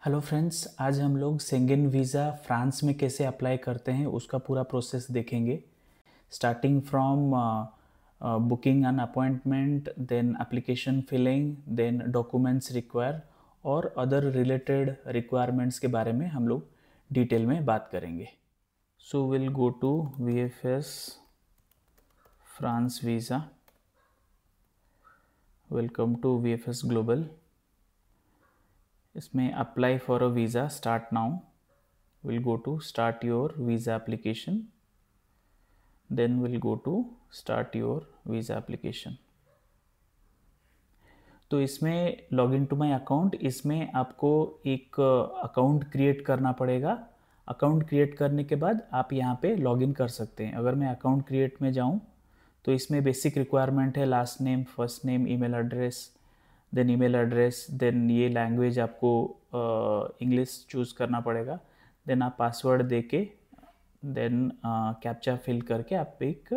Hello friends, आज हम लोग शेंगेन वीज़ा फ्रांस में कैसे अप्लाई करते हैं उसका पूरा प्रोसेस देखेंगे। Starting from booking an appointment, then application filling, then documents require और अदर रिलेटेड रिक्वायरमेंट्स के बारे में हम लोग डिटेल में बात करेंगे। So will go to VFS France visa. Welcome to VFS global. इसमें apply for a visa start now. We'll go to start your visa application, then we'll go to start your visa application। तो इसमें log in to my account, इसमें आपको एक account create करना पड़ेगा। Account create करने के बाद आप यहाँ पे लॉग इन कर सकते हैं। अगर मैं अकाउंट क्रिएट में जाऊँ तो इसमें बेसिक रिक्वायरमेंट है last name, first name, email address, then ये लैंग्वेज आपको इंग्लिश चूज़ करना पड़ेगा। देन आप पासवर्ड दे के देन कैप्चा फिल करके आप एक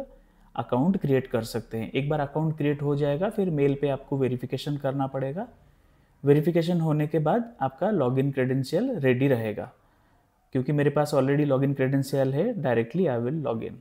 अकाउंट क्रिएट कर सकते हैं। एक बार अकाउंट क्रिएट हो जाएगा फिर मेल पे आपको वेरिफिकेशन करना पड़ेगा। वेरिफिकेशन होने के बाद आपका लॉगिन क्रेडेंशियल रेडी रहेगा। क्योंकि मेरे पास ऑलरेडी लॉगिन क्रेडेंशियल है, directly I will log in.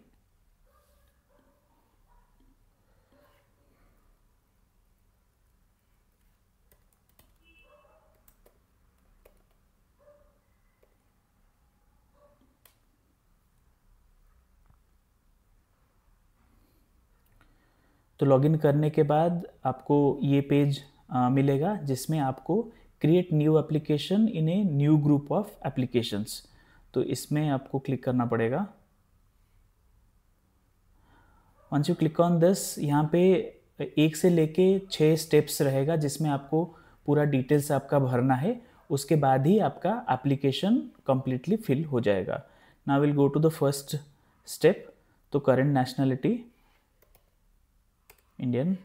तो लॉगिन करने के बाद आपको ये पेज मिलेगा जिसमें आपको create new application in a new group of applications. तो इसमें आपको क्लिक करना पड़ेगा। Once you click on this, यहाँ पे 1 से लेके 6 स्टेप्स रहेगा जिसमें आपको पूरा डिटेल्स आपका भरना है। उसके बाद ही आपका एप्लीकेशन कंप्लीटली फिल हो जाएगा। Now will go to the first step. तो current nationality Indian.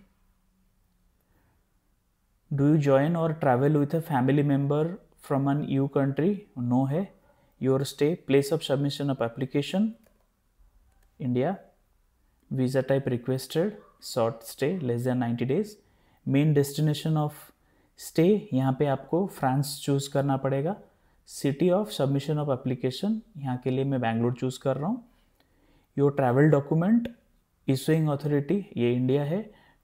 Do you join or travel with a family member from an EU country? No है। Your stay, place of submission of application India. Visa type requested, short stay less than 90 days. Main destination of stay, यहाँ पे आपको France choose करना पड़ेगा। City of submission of application, यहाँ के लिए मैं बैंगलोर चूज़ कर रहा हूँ। Your travel document, issuing authority ये इंडिया है।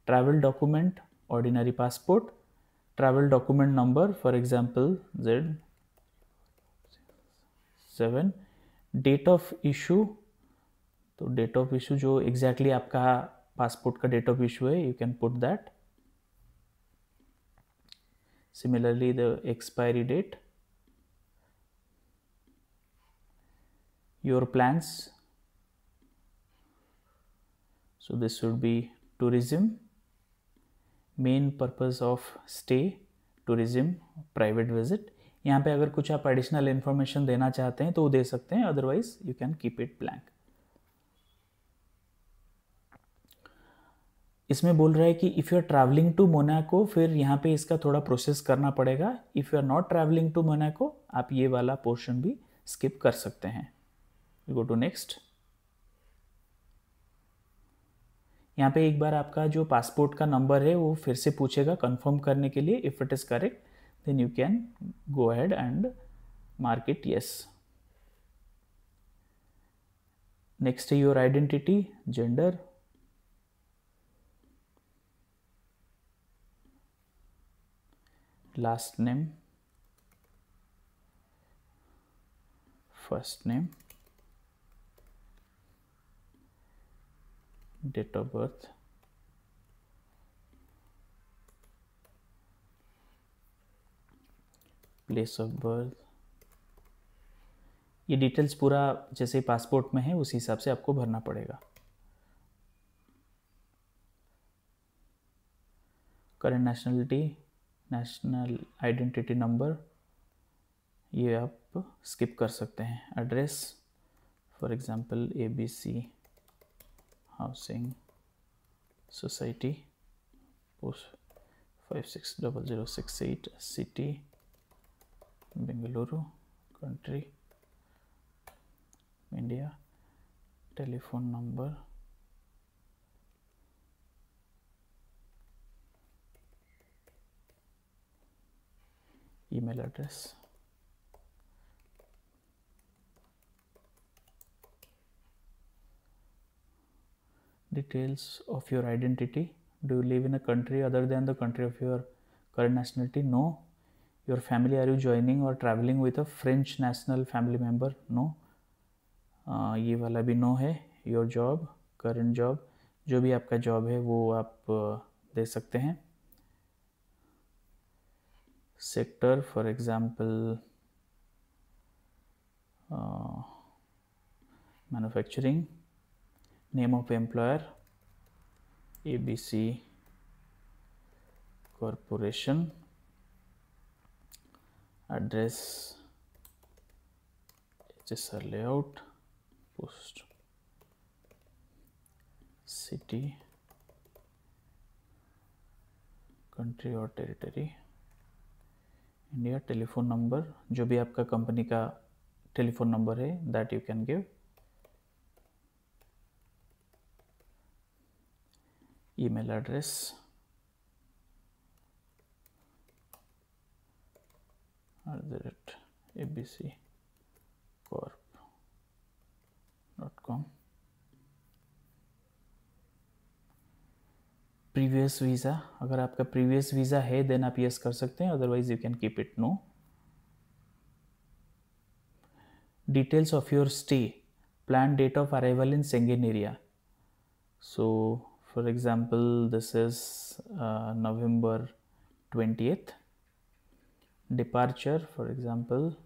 Travel document ordinary passport. Travel document number for example Z7। Date of issue, तो डेट ऑफ इशू जो एग्जैक्टली आपका पासपोर्ट का डेट ऑफ इशू है, you can put that. Similarly the expiry date. Your plans, so this should be tourism, main purpose of stay tourism, private visit। यहाँ पे अगर कुछ आप एडिशनल इन्फॉर्मेशन देना चाहते हैं तो वो दे सकते हैं, otherwise you can keep it blank. इसमें बोल रहा है कि if you are travelling to Monaco, फिर यहाँ पे इसका थोड़ा प्रोसेस करना पड़ेगा। If you are not travelling to Monaco, आप ये वाला पोर्शन भी स्किप कर सकते हैं। Go to next. यहाँ पे एक बार आपका जो पासपोर्ट का नंबर है वो फिर से पूछेगा कंफर्म करने के लिए। If it is correct then you can go ahead and mark it yes. Next है your identity, gender, last name, first name, date of birth, place of birth. ये डिटेल्स पूरा जैसे पासपोर्ट में है उसी हिसाब से आपको भरना पड़ेगा। Current nationality, national identity number ये आप स्किप कर सकते हैं। Address for example ABC housing society, post 560068, city Bengaluru, country India. Telephone number, email address, Details of your identity. Do you live in a country other than the country of your current nationality? No. Your family, are you joining or traveling with a French national family member? No. ये वाला भी no है. Your job, current job, जो भी आपका job है वो आप दे सकते हैं. Sector, for example, manufacturing. Name of employer, ABC Corporation. Address, HSR layout. Post, city, country और territory, इंडिया. टेलीफोन नंबर, जो भी आपका कंपनी का टेलीफोन नंबर है, that you can give. Email address, abccorp.com. Previous visa, अगर आपका previous visa है then आप यस कर सकते हैं, otherwise you can keep it no. Details of your stay, planned date of arrival in Schengen area. So for example, this is November 20th. Departure, for example,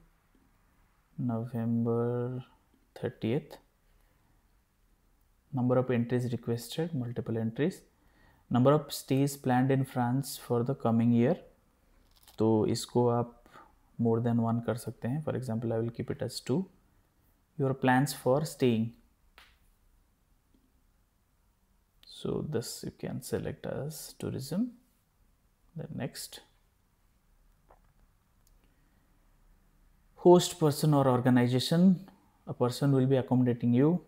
November 30th. Number of entries requested, multiple entries. Number of stays planned in France for the coming year. तो इसको आप more than one कर सकते हैं. For example, I will keep it as 2. Your plans for staying. So this you can select as tourism. Then next. Host person or organization. A person will be accommodating you.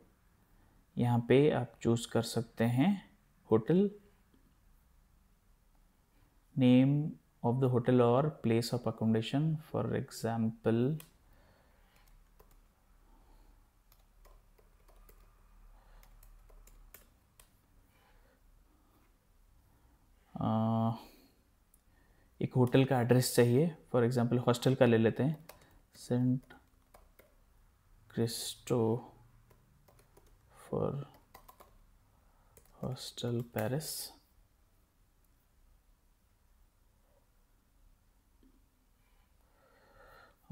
यहाँ पे आप choose कर सकते हैं hotel. Name of the hotel or place of accommodation. For example, एक hotel का address चाहिए. For example hostel का ले लेते हैं, Saint Christopher hostel Paris.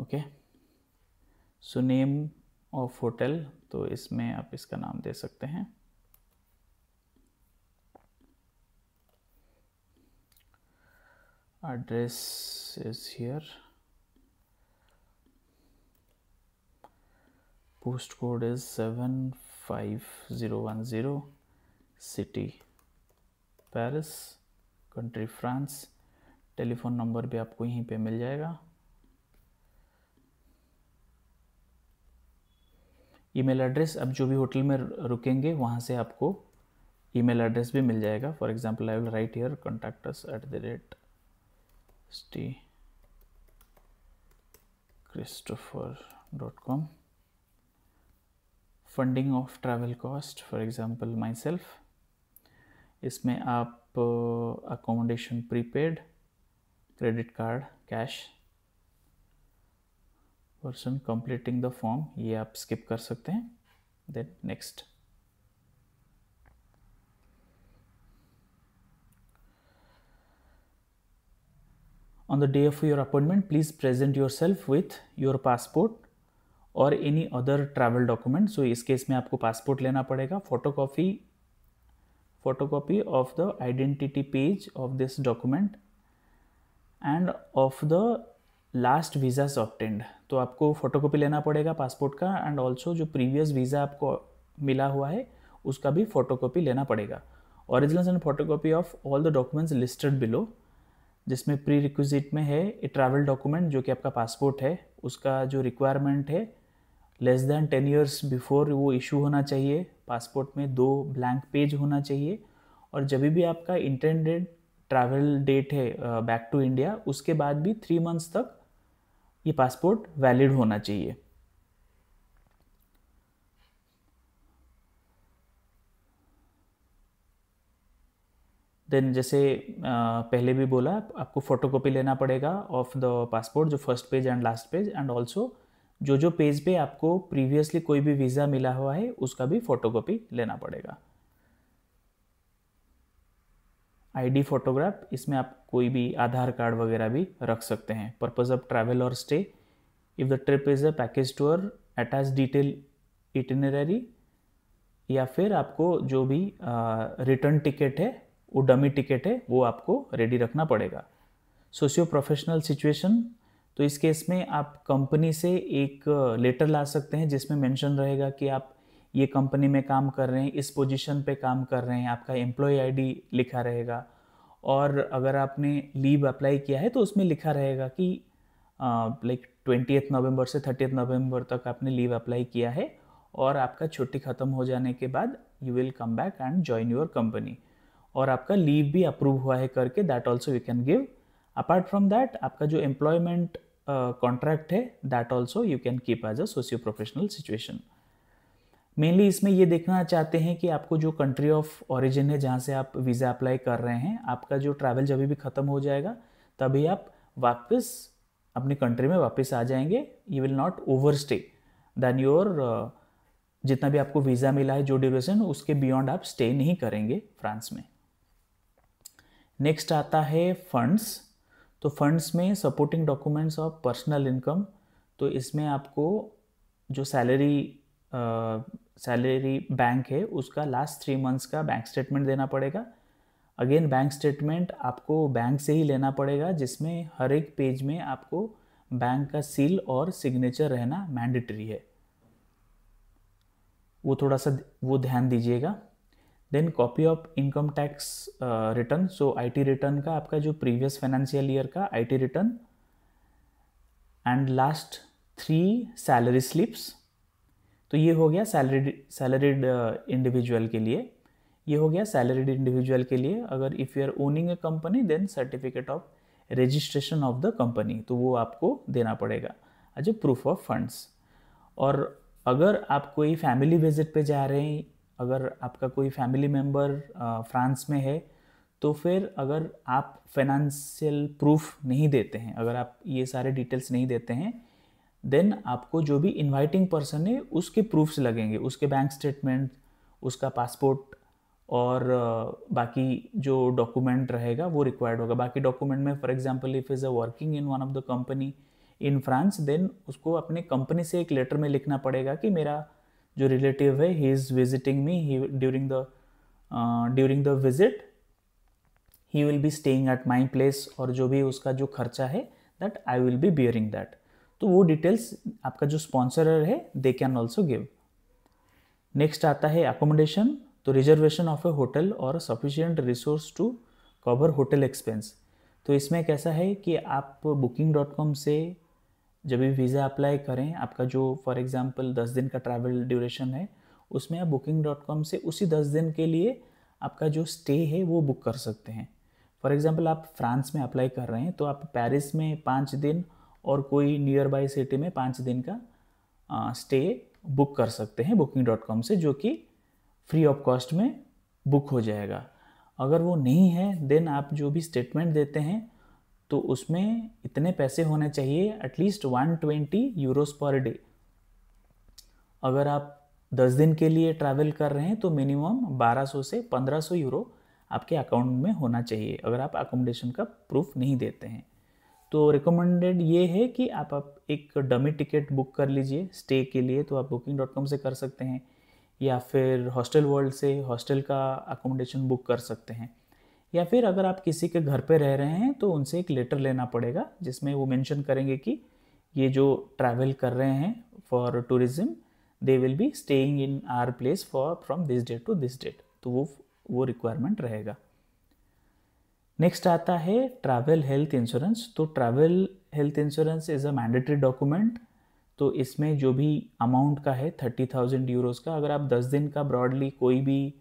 Okay, so name of hotel, तो इसमें आप इसका नाम दे सकते हैं. Address is here. Postcode is 75010. City Paris. Country France. Telephone number भी आपको यहीं पे मिल जाएगा. ईमेल एड्रेस, अब जो भी होटल में रुकेंगे वहाँ से आपको ईमेल एड्रेस भी मिल जाएगा. For example I will write here contact us stchristopher.com. Funding of travel cost, for example myself. इसमें आप accommodation prepaid, credit card, cash. Person completing the form, ये आप स्किप कर सकते हैं. Then next. On the day of your appointment, please present yourself with your passport or any other travel document. So इस case में आपको passport लेना पड़ेगा. photocopy of the identity page of this document and of the last visas obtained. तो आपको photocopy लेना पड़ेगा passport का, एंड ऑल्सो जो प्रीवियस वीज़ा आपको मिला हुआ है उसका भी फोटोकॉपी लेना पड़ेगा. Originals and photocopy of all the documents listed below, जिसमें प्री रिक्विजिट में है ए ट्रैवल डॉक्यूमेंट जो कि आपका पासपोर्ट है, उसका जो रिक्वायरमेंट है लेस दैन 10 years बिफोर वो इशू होना चाहिए. पासपोर्ट में 2 ब्लैंक पेज होना चाहिए, और जब भी आपका इंटेंडेड ट्रैवल डेट है बैक टू इंडिया, उसके बाद भी 3 months तक ये पासपोर्ट वैलिड होना चाहिए. देन जैसे पहले भी बोला, आपको फोटोकॉपी लेना पड़ेगा ऑफ द पासपोर्ट, जो first page and last page, and also जो पेज पे आपको प्रीवियसली कोई भी वीज़ा मिला हुआ है उसका भी फोटोकॉपी लेना पड़ेगा। आईडी फोटोग्राफ, इसमें आप कोई भी आधार कार्ड वगैरह भी रख सकते हैं। पर्पज ऑफ ट्रैवल और stay, if the trip is a package tour, attach detail itinerary, या फिर आपको जो भी रिटर्न टिकट है, वो डमी टिकट है, वो आपको रेडी रखना पड़ेगा। सोशियो प्रोफेशनल सिचुएशन, तो इस केस में आप कंपनी से एक लेटर ला सकते हैं जिसमें मेंशन रहेगा कि आप ये कंपनी में काम कर रहे हैं, इस पोजीशन पे काम कर रहे हैं, आपका एम्प्लॉय आईडी लिखा रहेगा, और अगर आपने लीव अप्लाई किया है तो उसमें लिखा रहेगा कि लाइक 20 नवंबर से 30 नवंबर तक आपने लीव अप्लाई किया है, और आपका छुट्टी ख़त्म हो जाने के बाद you will come back and join your company, और आपका लीव भी अप्रूव हुआ है करके, that also you can give. Apart from that, आपका जो एम्प्लॉयमेंट कॉन्ट्रैक्ट है, that also you can keep as a socio professional situation. Mainly इसमें ये देखना चाहते हैं कि आपको जो कंट्री ऑफ ओरिजिन है, जहाँ से आप वीज़ा अप्लाई कर रहे हैं, आपका जो ट्रैवल जब भी ख़त्म हो जाएगा तभी आप वापस अपनी कंट्री में वापस आ जाएंगे। You will not over stay then your, जितना भी आपको वीज़ा मिला है जो ड्यूरेशन, उसके बियॉन्ड आप स्टे नहीं करेंगे फ्रांस में। नेक्स्ट आता है फंड्स। तो फंड्स में supporting documents of personal income, तो इसमें आपको जो सैलरी बैंक है उसका लास्ट 3 मंथ्स का बैंक स्टेटमेंट देना पड़ेगा। अगेन बैंक स्टेटमेंट आपको बैंक से ही लेना पड़ेगा, जिसमें हर एक पेज में आपको बैंक का सील और सिग्नेचर रहना मैंडेटरी है, वो थोड़ा सा वो ध्यान दीजिएगा। Then copy of income tax return, so IT return का, आपका जो प्रीवियस फाइनेंशियल ईयर का IT return, and last 3 salary slips. तो ये हो गया सैलरीड इंडिविजुअल के लिए, ये हो गया सैलरीड इंडिविजुअल के लिए। अगर if you are owning a company, then certificate of registration of the company, तो वो आपको देना पड़ेगा as a proof of funds. और अगर आप कोई फैमिली विजिट पे जा रहे हैं, अगर आपका कोई फैमिली मेम्बर फ्रांस में है, तो फिर अगर आप फाइनेंशियल प्रूफ नहीं देते हैं, अगर आप ये सारे डिटेल्स नहीं देते हैं, देन आपको जो भी इनवाइटिंग पर्सन है उसके प्रूफ्स लगेंगे, उसके बैंक स्टेटमेंट, उसका पासपोर्ट, और बाकी जो डॉक्यूमेंट रहेगा वो रिक्वायर्ड होगा। बाकी डॉक्यूमेंट में for example if is a working in one of the company in France, then उसको अपने कंपनी से एक लेटर में लिखना पड़ेगा कि मेरा जो रिलेटिव है, he is visiting me, during the visit he will be staying at my place, और जो भी उसका जो खर्चा है that I will be bearing that. तो वो डिटेल्स आपका जो स्पॉन्सरर है they can also give. Next आता है अकोमोडेशन, तो रिजर्वेशन ऑफ ए होटल और sufficient resource to cover hotel expense. तो इसमें कैसा है कि आप booking.com से जब भी वीज़ा अप्लाई करें, आपका जो फॉर एग्जांपल 10 दिन का ट्रैवल ड्यूरेशन है, उसमें आप booking.com से उसी 10 दिन के लिए आपका जो स्टे है वो बुक कर सकते हैं। फॉर एग्जांपल आप फ्रांस में अप्लाई कर रहे हैं, तो आप पेरिस में 5 दिन और कोई नियर बाई सिटी में 5 दिन का स्टे बुक कर सकते हैं booking.com से, जो कि फ्री ऑफ कॉस्ट में बुक हो जाएगा। अगर वो नहीं है, देन आप जो भी स्टेटमेंट देते हैं तो उसमें इतने पैसे होने चाहिए, एटलीस्ट 120 यूरोस पर डे। अगर आप 10 दिन के लिए ट्रैवल कर रहे हैं तो मिनिमम 1200 से 1500 यूरो आपके अकाउंट में होना चाहिए, अगर आप अकोमोडेशन का प्रूफ नहीं देते हैं। तो रिकमेंडेड ये है कि आप एक डमी टिकट बुक कर लीजिए स्टे के लिए, तो आप booking.com से कर सकते हैं, या फिर हॉस्टल वर्ल्ड से हॉस्टल का अकोमोडेशन बुक कर सकते हैं, या फिर अगर आप किसी के घर पे रह रहे हैं तो उनसे एक लेटर लेना पड़ेगा जिसमें वो मेंशन करेंगे कि ये जो ट्रैवल कर रहे हैं for tourism, they will be staying in our place for from this date to this date, तो वो रिक्वायरमेंट रहेगा। नेक्स्ट आता है ट्रैवल हेल्थ इंश्योरेंस। तो travel health insurance is a mandatory document. तो इसमें जो भी अमाउंट का है 30,000 यूरोस का, अगर आप 10 दिन का ब्रॉडली कोई भी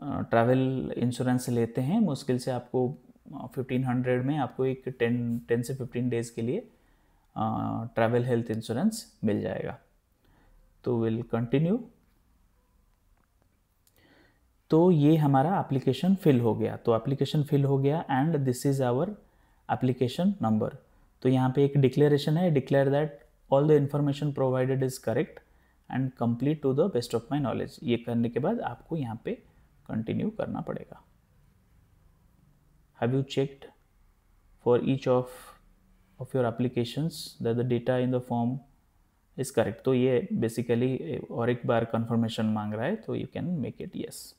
ट्रैवल इंश्योरेंस लेते हैं, मुश्किल से आपको 1500 में आपको एक 10 से 15 डेज़ के लिए ट्रैवल हेल्थ इंश्योरेंस मिल जाएगा। तो विल कंटिन्यू। तो ये हमारा एप्लीकेशन फिल हो गया, तो एप्लीकेशन फिल हो गया and this is our application number. तो यहाँ पे एक डिक्लेरेशन है, declare that all the information provided is correct and complete to the best of my knowledge. ये करने के बाद आपको यहाँ पे कंटिन्यू करना पड़ेगा। Have you checked for each of your applications that the data in the form is correct. तो ये बेसिकली और एक बार कंफर्मेशन मांग रहा है, तो you can make it yes.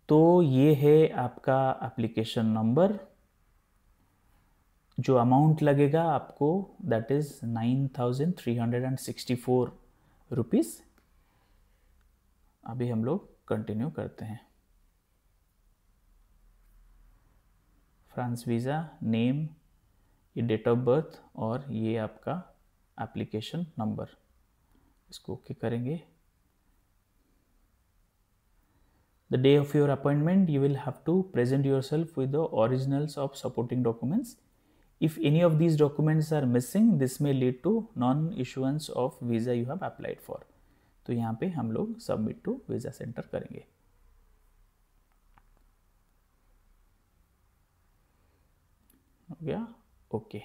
तो ये है आपका एप्लीकेशन नंबर। जो अमाउंट लगेगा आपको दैट इज 9,364 रुपीज़। अभी हम लोग कंटिन्यू करते हैं। फ्रांस वीज़ा, नेम, ये डेट ऑफ बर्थ और ये आपका एप्लीकेशन नंबर, इसको ओके करेंगे। The day of your appointment, you will have to present yourself with the originals of supporting documents. If any of these documents are missing, this may lead to non-issuance of visa you have applied for. तो यहाँ पे हम लोग submit to visa center करेंगे। हो गया okay.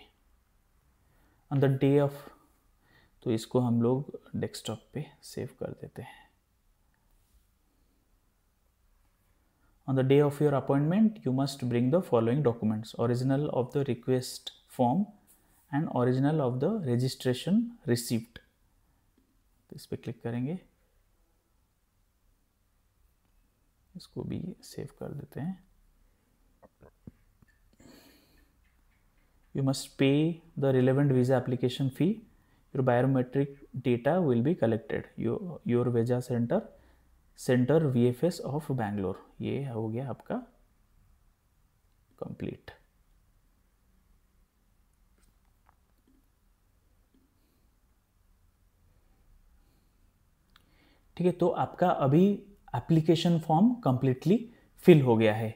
On the day of, तो इसको हम लोग डेस्कटॉप पे सेव कर देते हैं। On the day of your appointment, you must bring the following documents: original of the request form and original of the registration receipt। तो इस पर क्लिक करेंगे, इसको भी सेव कर देते हैं। You must pay the relevant visa application fee. Your biometric data will be collected. Your visa centre VFS of Bangalore. ये हो गया आपका कंप्लीट। ठीक है, तो आपका अभी एप्लीकेशन फॉर्म कंप्लीटली फिल हो गया है।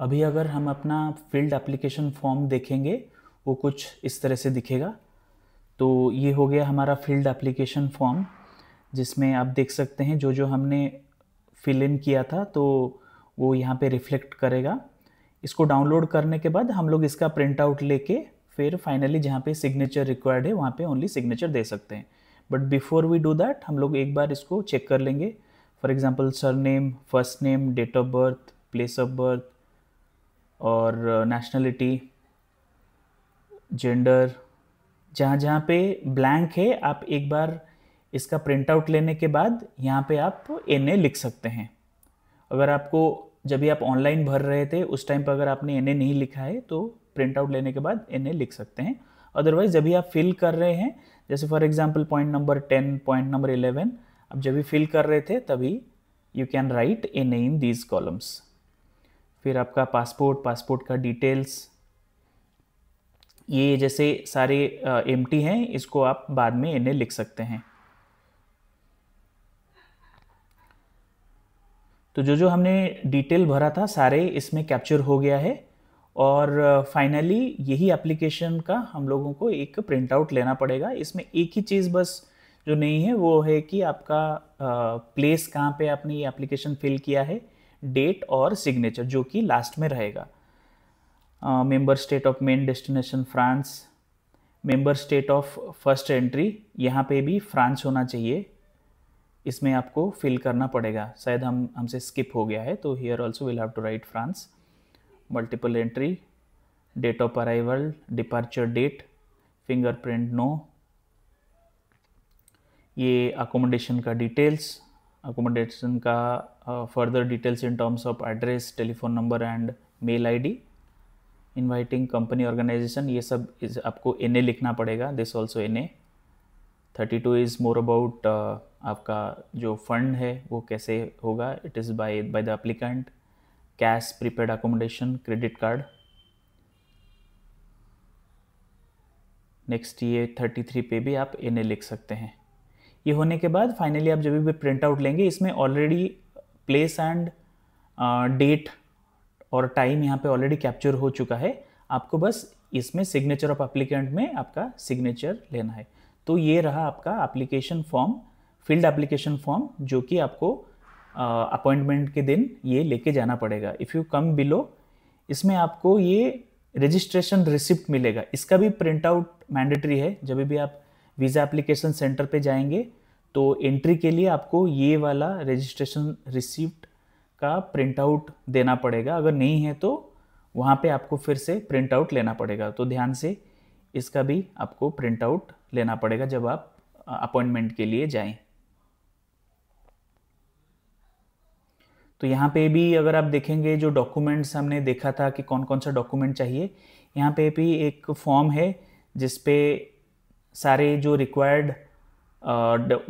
अभी अगर हम अपना फिल्ड एप्लीकेशन फॉर्म देखेंगे, वो कुछ इस तरह से दिखेगा। तो ये हो गया हमारा फिल्ड एप्लीकेशन फॉर्म, जिसमें आप देख सकते हैं जो जो हमने फिल इन किया था, तो वो यहाँ पे रिफ्लेक्ट करेगा। इसको डाउनलोड करने के बाद हम लोग इसका प्रिंट आउट लेके फिर फाइनली जहाँ पे सिग्नेचर रिक्वायर्ड है वहाँ पे ओनली सिग्नेचर दे सकते हैं। But before we do that, हम लोग एक बार इसको चेक कर लेंगे। For example surname, first name, date of birth, place of birth और नेशनलिटी, जेंडर, जहाँ जहाँ पे ब्लैंक है आप एक बार इसका प्रिंट आउट लेने के बाद यहाँ पे आप NA लिख सकते हैं। अगर आपको जब भी आप ऑनलाइन भर रहे थे उस टाइम पर अगर आपने NA नहीं लिखा है तो प्रिंट आउट लेने के बाद NA लिख सकते हैं। अदरवाइज जब भी आप फिल कर रहे हैं, जैसे for example point number 10, point number 11, आप जब भी फिल कर रहे थे तभी you can write NA in these columns. फिर आपका पासपोर्ट का डिटेल्स, ये जैसे सारे एम्प्टी हैं, इसको आप बाद में NA लिख सकते हैं। तो जो जो हमने डिटेल भरा था सारे इसमें कैप्चर हो गया है। और फाइनली यही एप्लीकेशन का हम लोगों को एक प्रिंट आउट लेना पड़ेगा। इसमें एक ही चीज़ बस जो नहीं है वो है कि आपका प्लेस कहाँ पे आपने ये एप्लीकेशन फिल किया है, डेट और सिग्नेचर, जो कि लास्ट में रहेगा। Member state of main destination France, member state of first entry, यहाँ पे भी फ्रांस होना चाहिए, इसमें आपको फिल करना पड़ेगा। शायद हमसे स्किप हो गया है, तो here also will have to write France. Multiple entry, date of arrival, departure date, fingerprint no, ये अकोमोडेशन का डिटेल्स, अकोमोडेशन का further details in terms of address, telephone number and mail ID, inviting company organisation, ये सब आपको NA लिखना पड़ेगा, this also NA। 32 is more about आपका जो फंड है वो कैसे होगा, it is by the applicant, cash, prepaid accommodation, credit card. Next ये 33 पे भी आप NA लिख सकते हैं। ये होने के बाद फाइनली आप जब भी प्रिंट आउट लेंगे, इसमें ऑलरेडी प्लेस एंड डेट और टाइम यहाँ पे ऑलरेडी कैप्चर हो चुका है। आपको बस इसमें सिग्नेचर ऑफ एप्लीकेंट में आपका सिग्नेचर लेना है। तो ये रहा आपका application form field application form जो कि आपको अपॉइंटमेंट के दिन ये लेके जाना पड़ेगा। इफ़ यू कम बिलो, इसमें आपको ये रजिस्ट्रेशन रिसिप्ट मिलेगा, इसका भी प्रिंट आउट मैंडेटरी है। जब भी आप वीज़ा एप्लीकेशन सेंटर पे जाएंगे तो एंट्री के लिए आपको ये वाला रजिस्ट्रेशन रिसिप्ट का प्रिंट आउट देना पड़ेगा। अगर नहीं है तो वहाँ पे आपको फिर से प्रिंट आउट लेना पड़ेगा। तो ध्यान से इसका भी आपको प्रिंट आउट लेना पड़ेगा जब आप अपॉइंटमेंट के लिए जाएं। तो यहाँ पे भी अगर आप देखेंगे जो डॉक्यूमेंट्स हमने देखा था कि कौन कौन सा डॉक्यूमेंट चाहिए, यहाँ पे भी एक फॉर्म है जिस पे सारे जो रिक्वायर्ड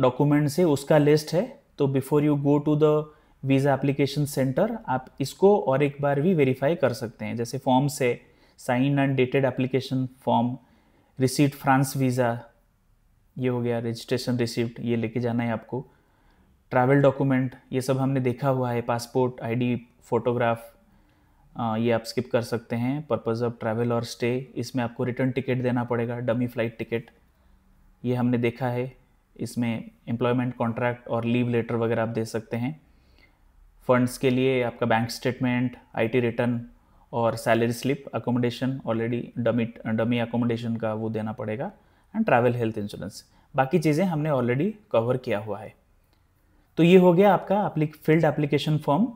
डॉक्यूमेंट्स है उसका लिस्ट है। तो before you go to the visa application centre आप इसको और एक बार भी वेरीफाई कर सकते हैं। जैसे फॉर्म से sign and dated application form, receipt France visa, ये हो गया रजिस्ट्रेशन रिसिप्ट, ये लेके जाना है आपको। ट्रैवल डॉक्यूमेंट ये सब हमने देखा हुआ है, पासपोर्ट, आईडी, फोटोग्राफ, ये आप स्किप कर सकते हैं। पर्पज़ ऑफ ट्रैवल और स्टे, इसमें आपको रिटर्न टिकट देना पड़ेगा, डमी फ्लाइट टिकट, ये हमने देखा है। इसमें एम्प्लॉयमेंट कॉन्ट्रैक्ट और लीव लेटर वगैरह आप दे सकते हैं। फंड्स के लिए आपका बैंक स्टेटमेंट, आईटी रिटर्न और salary slip, accommodation already dummy accommodation का वो देना पड़ेगा, एंड ट्रैवल हेल्थ इंश्योरेंस। बाकी चीज़ें हमने ऑलरेडी कवर किया हुआ है। तो ये हो गया आपका फील्ड एप्लीकेशन फॉर्म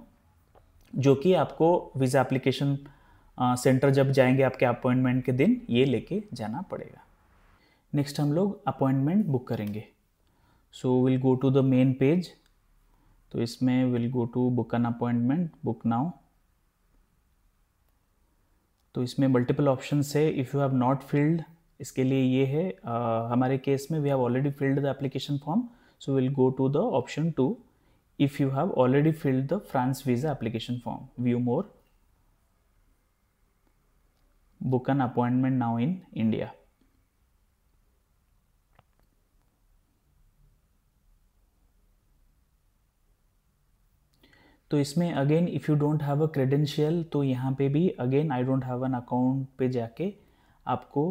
जो कि आपको वीज़ा एप्लीकेशन सेंटर जब जाएंगे आपके अपॉइंटमेंट के दिन ये लेके जाना पड़ेगा। नेक्स्ट हम लोग अपॉइंटमेंट बुक करेंगे। So will go to the main page. तो इसमें will go to book an appointment, book now. तो इसमें मल्टीपल ऑप्शंस है। If you have not filled, इसके लिए ये है हमारे केस में we have already filled the application form, so we'll go to the option 2 if you have already filled the France visa application form. View more, book an appointment now in India. तो इसमें again if you don't have a credential, तो यहाँ पे भी again I don't have an account पे जाके आपको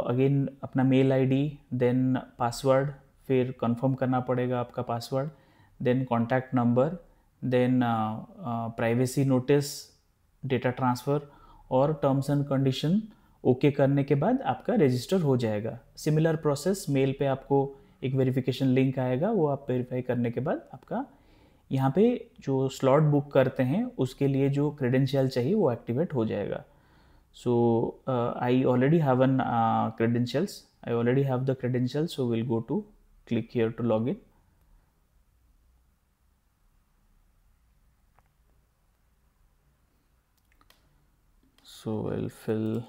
again अपना मेल आईडी, देन पासवर्ड, फिर कंफर्म करना पड़ेगा आपका password, then contact number, then privacy notice, data transfer और टर्म्स एंड कंडीशन ओके करने के बाद आपका रजिस्टर हो जाएगा। सिमिलर प्रोसेस, मेल पे आपको एक वेरिफिकेशन लिंक आएगा, वो आप वेरीफाई करने के बाद आपका यहाँ पे जो स्लॉट बुक करते हैं उसके लिए जो क्रेडेंशियल चाहिए वो एक्टिवेट हो जाएगा। So I already have an credentials. I already have the credentials. So we'll go to click here to log in. So I'll fill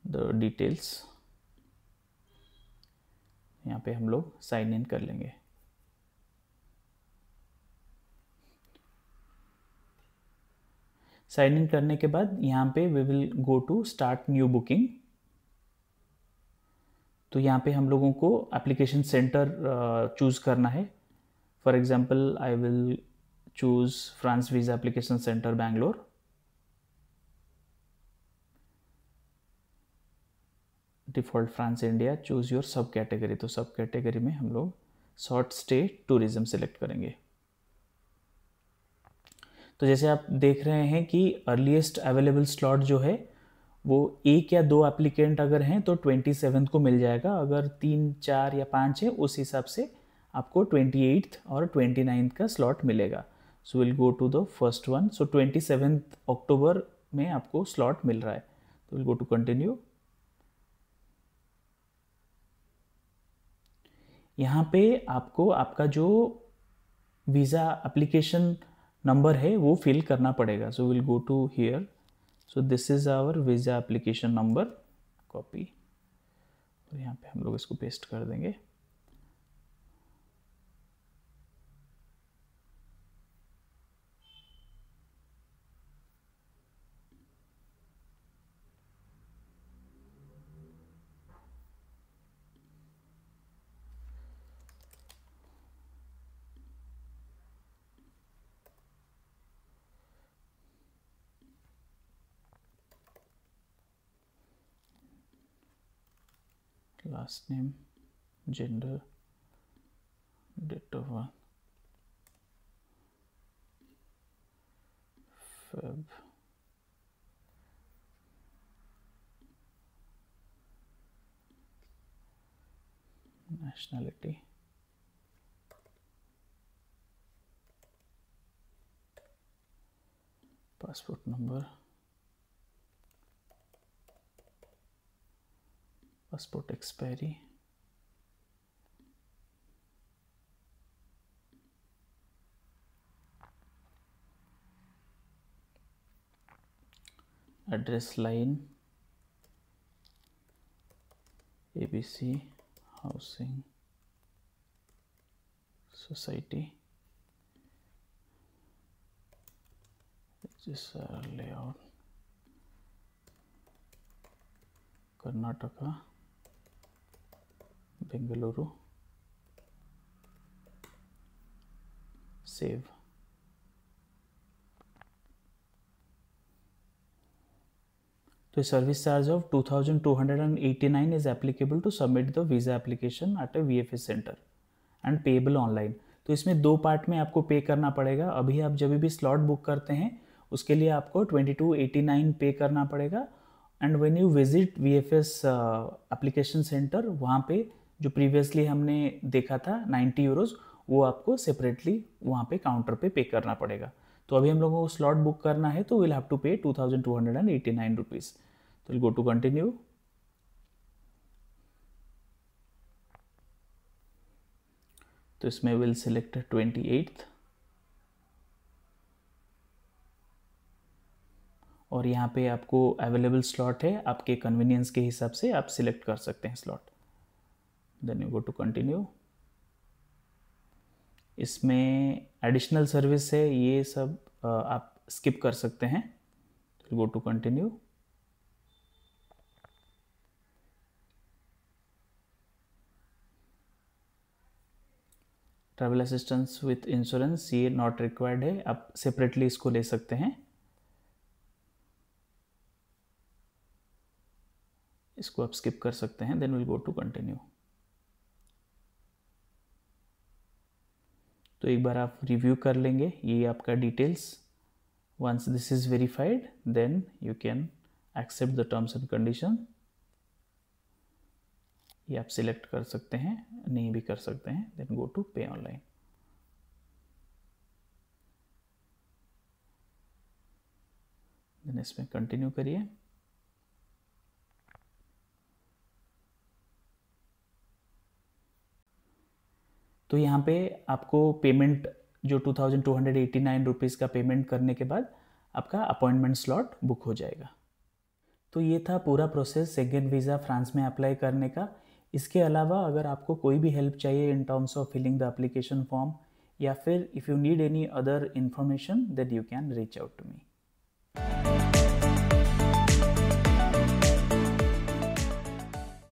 the details. यहाँ पे हम लोग साइन इन कर लेंगे। साइन इन करने के बाद यहाँ पे we will go to start new booking. तो यहाँ पे हम लोगों को एप्लीकेशन सेंटर चूज़ करना है। For example I will choose France visa application centre Bangalore. Default France India, choose your सब कैटेगरी। तो सब कैटेगरी में हम लोग शॉर्ट स्टे टूरिज़्म सेलेक्ट करेंगे। तो जैसे आप देख रहे हैं कि अर्लीस्ट अवेलेबल स्लॉट जो है वो एक या दो एप्लीकेंट अगर हैं तो 27 को मिल जाएगा। अगर 3, 4 या 5 है उस हिसाब से आपको 28 और 29 का स्लॉट मिलेगा। So will go to the first one. So 27 अक्टूबर में आपको स्लॉट मिल रहा है, तो विल गो टू कंटिन्यू। यहाँ पे आपको आपका जो वीज़ा एप्लीकेशन नंबर है वो फिल करना पड़ेगा। So will go to here. So this is our visa application number, copy, और यहाँ पे हम लोग इसको पेस्ट कर देंगे। Last name, gender, date of birth Feb, nationality, passport number, passport expiry, address line, ABC Housing Society, HSR layout, Karnataka, Bengaluru, save. तो service charge of 2289 is applicable to submit the visa application at a VFS centre and payable online. तो इसमें दो part में आपको पे करना पड़ेगा। अभी आप जब भी स्लॉट बुक करते हैं उसके लिए आपको 2289 पे करना पड़ेगा, and when you visit VFS application centre, वहाँ पे जो प्रीवियसली हमने देखा था 90 यूरोज़, वो आपको सेपरेटली वहाँ पे काउंटर पे करना पड़ेगा। तो अभी हम लोगों को स्लॉट बुक करना है तो विल हैव टू पे 2289 रुपीज़। तो विल गो टू कंटिन्यू। तो इसमें विल सिलेक्ट 28th, और यहाँ पे आपको अवेलेबल स्लॉट है, आपके कन्वीनियंस के हिसाब से आप सिलेक्ट कर सकते हैं slot. Then you go to continue. इसमें एडिशनल सर्विस है, ये सब आप स्किप कर सकते हैं। तो go to continue. Travel assistance with insurance ये नॉट रिक्वायर्ड है, आप सेपरेटली इसको ले सकते हैं। इसको आप स्किप कर सकते हैं। Then will go to continue. तो एक बार आप रिव्यू कर लेंगे ये आपका details. Once this is verified then you can accept the terms and condition. ये आप सिलेक्ट कर सकते हैं, नहीं भी कर सकते हैं। देन गो टू पे ऑनलाइन। देन इसमें कंटिन्यू करिए। तो यहाँ पे आपको पेमेंट जो 2289 रुपीज़ का पेमेंट करने के बाद आपका अपॉइंटमेंट स्लॉट बुक हो जाएगा। तो ये था पूरा प्रोसेस शेंगेन वीज़ा फ्रांस में अप्लाई करने का। इसके अलावा अगर आपको कोई भी हेल्प चाहिए in terms of filling the application form, या फिर if you need any other information, then you can reach out to me.